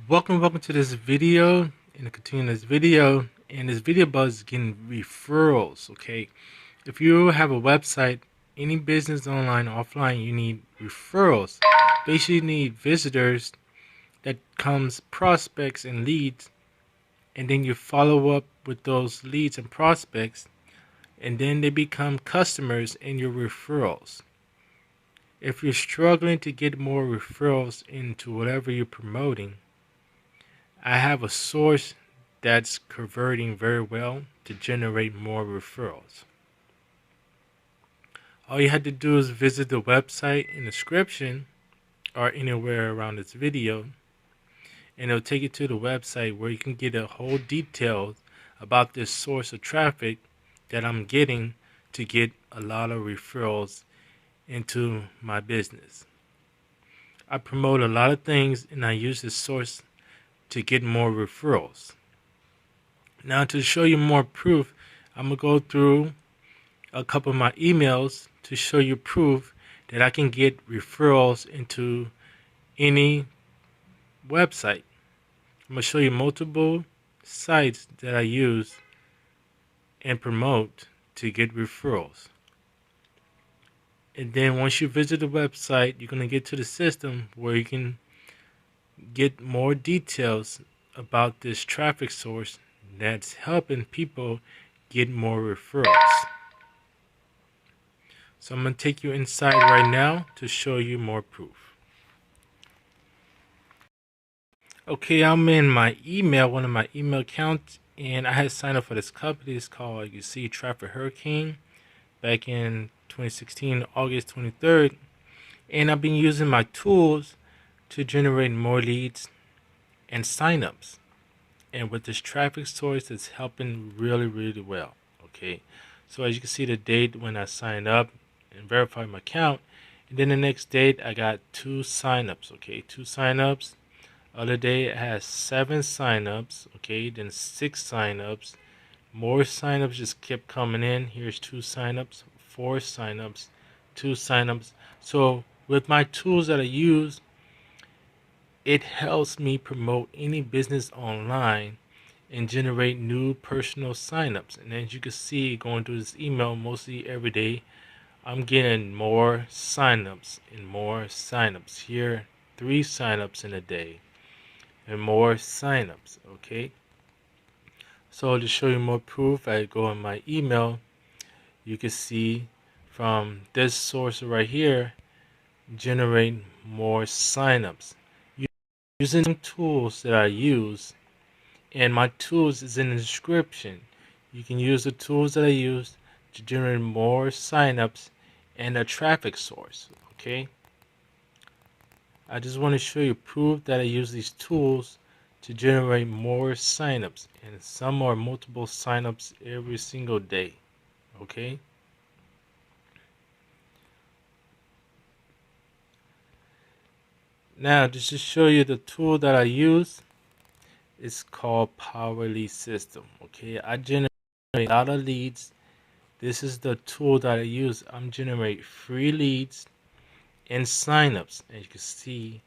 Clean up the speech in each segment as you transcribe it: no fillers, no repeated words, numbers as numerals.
Welcome to this video. And to continue this video, and this video about is getting referrals. Okay, if you have a website, any business online, offline, you need referrals. Basically, you need visitors that comes prospects and leads, and then you follow up with those leads and prospects, and then they become customers in your referrals. If you're struggling to get more referrals into whatever you're promoting, I have a source that's converting very well to generate more referrals. All you had to do is visit the website in the description or anywhere around this video, and it'll take you to the website where you can get a whole detail about this source of traffic that I'm getting to get a lot of referrals into my business. I promote a lot of things and I use this source to get more referrals. Now, to show you more proof, I'm going to go through a couple of my emails to show you proof that I can get referrals into any website. I'm going to show you multiple sites that I use and promote to get referrals. And then once you visit the website, you're going to get to the system where you can get more details about this traffic source that's helping people get more referrals. So I'm going to take you inside right now to show you more proof. Okay, I'm in my email, one of my email accounts, and I had signed up for this company. It's called, you see, Traffic Hurricane, back in 2016, August 23rd. And I've been using my tools to generate more leads and signups. And with this traffic source, it's helping really well. Okay, so as you can see, the date when I signed up and verified my account, and then the next date I got 2 signups. Okay, 2 signups. Other day it has 7 signups. Okay, then 6 signups. More signups just kept coming in. Here's 2 signups, 4 signups, 2 signups. So with my tools that I use, it helps me promote any business online and generate new personal signups. And as you can see, going through this email mostly every day, I'm getting more signups and more signups. Here, 3 signups in a day and more signups. Okay. So to show you more proof, I go in my email. You can see from this source right here, generate more signups using tools that I use, and my tools is in the description. You can use the tools that I use to generate more signups and a traffic source. Okay, I just want to show you proof that I use these tools to generate more signups, and some are multiple signups every single day. Okay, now just to show you the tool that I use, it's called Power Lead System. Okay, I generate a lot of leads. This is the tool that I use. I'm generate free leads and signups. As you can see,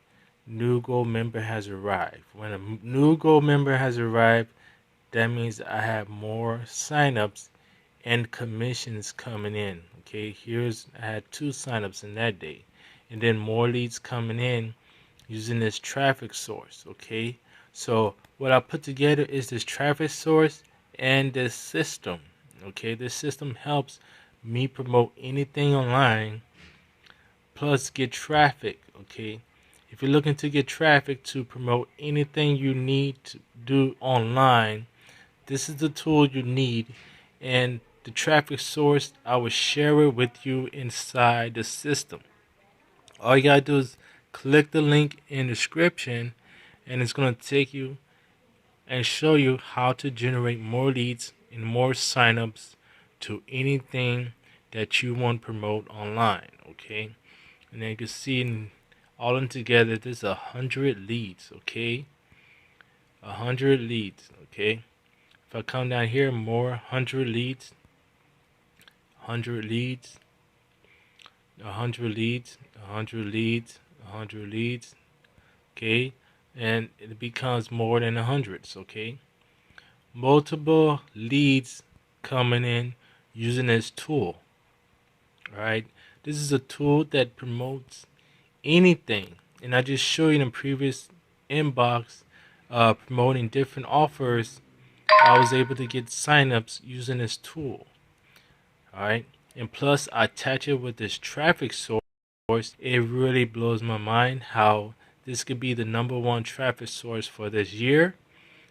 new gold member has arrived. When a new gold member has arrived, that means I have more signups and commissions coming in. Okay, I had 2 signups in that day, and then more leads coming in using this traffic source. Okay, so what I put together is this traffic source and this system. Okay, this system helps me promote anything online plus get traffic. Okay, if you're looking to get traffic to promote anything you need to do online, this is the tool you need. And the traffic source, I will share it with you inside the system. All you gotta do is click the link in the description, and it's gonna take you and show you how to generate more leads and more signups to anything that you want to promote online. Okay, and then you can see all in together, there's 100 leads. Okay, 100 leads. Okay, if I come down here, more 100 leads, 100 leads, 100 leads, 100 leads, 100 leads. Okay, and it becomes more than hundreds. Okay, multiple leads coming in using this tool. All right, this is a tool that promotes anything, and I just showed you in the previous inbox promoting different offers. I was able to get signups using this tool. All right, and plus I attach it with this traffic source. It really blows my mind how this could be the #1 traffic source for this year,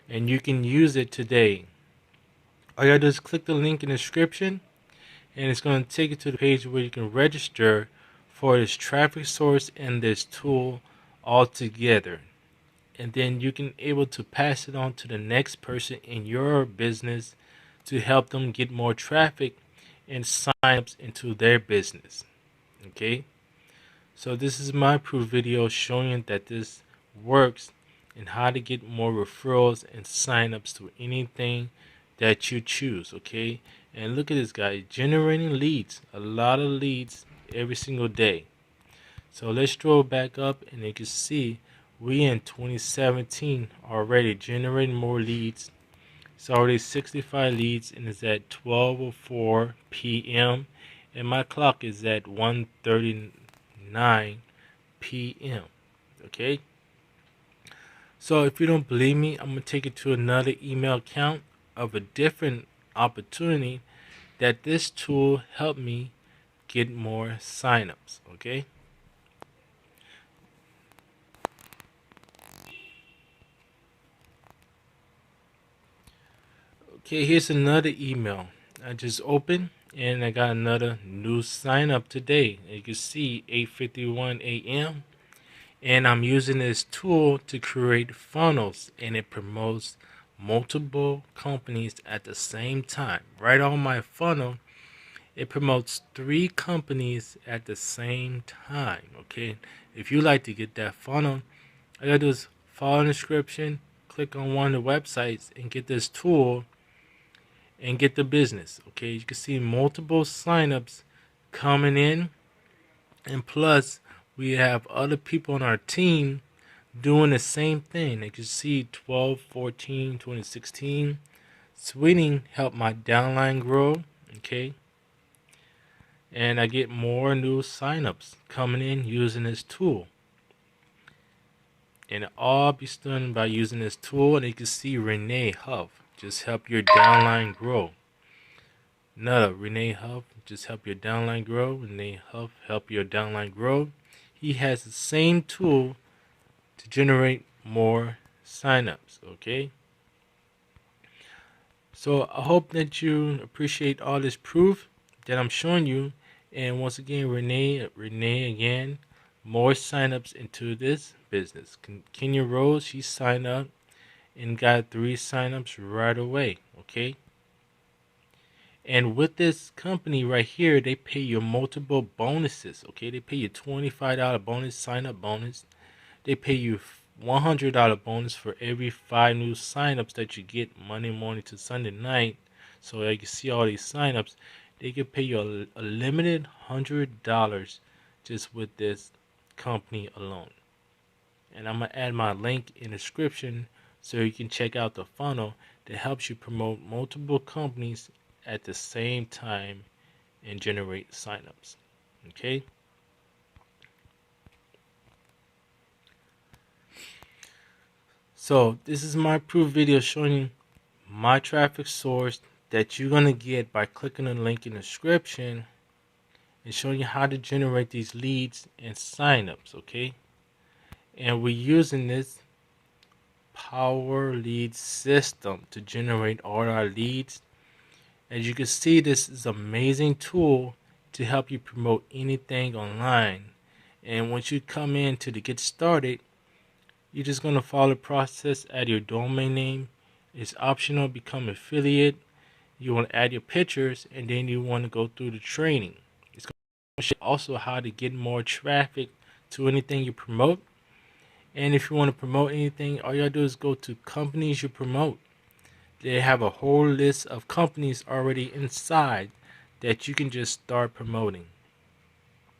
and you can use it today. All you gotta do is click the link in the description, and it's going to take you to the page where you can register for this traffic source and this tool all together. And then you can able to pass it on to the next person in your business to help them get more traffic and sign-ups into their business. Okay, so this is my proof video showing that this works and how to get more referrals and sign-ups to anything that you choose. Okay, and look at this guy generating leads, a lot of leads every single day. So let's scroll back up and you can see we in 2017 already generating more leads. It's already 65 leads and it's at 12:04 p.m. and my clock is at 1:39 p.m. Okay, so if you don't believe me, I'm gonna take you to another email account of a different opportunity that this tool helped me get more signups. Okay, here's another email I just opened, and I got another new sign up today. You can see 8:51 a.m. and I'm using this tool to create funnels, and it promotes multiple companies at the same time. Right on my funnel, it promotes 3 companies at the same time. Okay, if you like to get that funnel, all you gotta do is follow the description, click on one of the websites, and get this tool and get the business. Okay, you can see multiple signups coming in, and plus we have other people on our team doing the same thing. You can see 12, 14, 2016. Swinging helped my downline grow. Okay, and I get more new signups coming in using this tool. And it all be done by using this tool. And you can see Renee Huff just help your downline grow. Another Renee Huff just help your downline grow. Renee Huff help your downline grow. He has the same tool to generate more signups. Okay, so I hope that you appreciate all this proof that I'm showing you. And once again, Renee again, more signups into this business. Kenya Rose, she signed up and got 3 signups right away. Okay, and with this company right here, they pay you multiple bonuses. Okay, they pay you $25 bonus, sign up bonus. They pay you $100 bonus for every 5 new signups that you get Monday morning to Sunday night. So you can see all these signups. They can pay you a limited $100 just with this company alone. And I'm gonna add my link in the description so you can check out the funnel that helps you promote multiple companies at the same time and generate signups. Okay, so this is my proof video showing you my traffic source that you're gonna get by clicking the link in the description and showing you how to generate these leads and signups. Okay, and we're using this power lead system to generate all our leads. As you can see, this is an amazing tool to help you promote anything online. And once you come in to the get started, you're just going to follow the process, add your domain name. It's optional, become affiliate. You want to add your pictures, and then you want to go through the training. It's going to show you also how to get more traffic to anything you promote. And if you want to promote anything, all you gotta do is go to companies you promote. They have a whole list of companies already inside that you can just start promoting.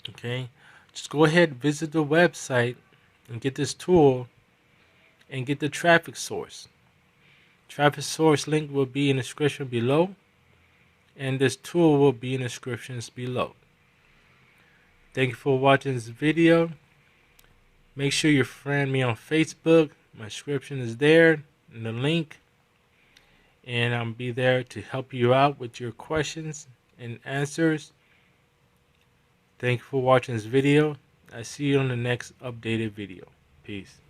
Okay, just go ahead, visit the website and get this tool, and get the traffic source. Traffic source link will be in the description below, and this tool will be in the descriptions below. Thank you for watching this video. Make sure you friend me on Facebook. My description is there in the link, and I'll be there to help you out with your questions and answers. Thank you for watching this video. I see you on the next updated video. Peace.